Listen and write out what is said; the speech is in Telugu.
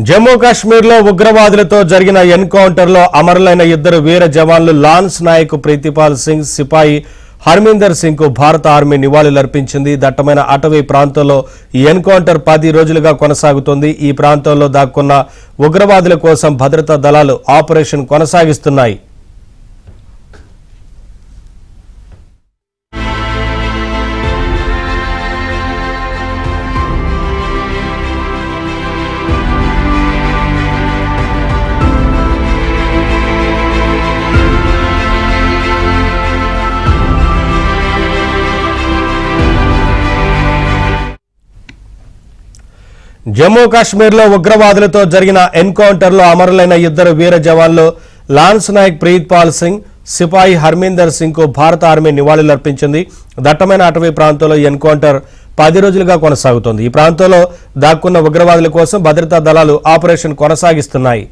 జమ్మూ కాశ్మీర్లో ఉగ్రవాదులతో జరిగిన ఎన్కౌంటర్లో అమరులైన ఇద్దరు వీర జవాన్లు లాన్స్ నాయక్ ప్రీతిపాల్ సింగ్, సిపాయి హర్మీందర్ సింగ్ కు భారత ఆర్మీ నివాళులర్పించింది. దట్టమైన అటవీ ప్రాంతంలో ఈ ఎన్కౌంటర్ 10 రోజులుగా కొనసాగుతోంది. ఈ ప్రాంతంలో దాక్కున్న ఉగ్రవాదుల కోసం భద్రతా దళాలు ఆపరేషన్ కొనసాగిస్తున్నాయి. జమ్మూ కాశ్మీర్లో ఉగ్రవాదులతో జరిగిన ఎన్కౌంటర్లో అమరులైన ఇద్దరు వీర జవాన్లు లాన్స్ నాయక్ ప్రీతిపాల్ సింగ్, సిపాయి హర్మీందర్ సింగ్ కు భారత ఆర్మీ నివాళులర్పించింది. దట్టమైన అటవీ ప్రాంతంలో ఎన్కౌంటర్ 10 రోజులుగా కొనసాగుతోంది. ఈ ప్రాంతంలో దాక్కున్న ఉగ్రవాదుల కోసం భద్రతా దళాలు ఆపరేషన్ కొనసాగిస్తున్నాయి.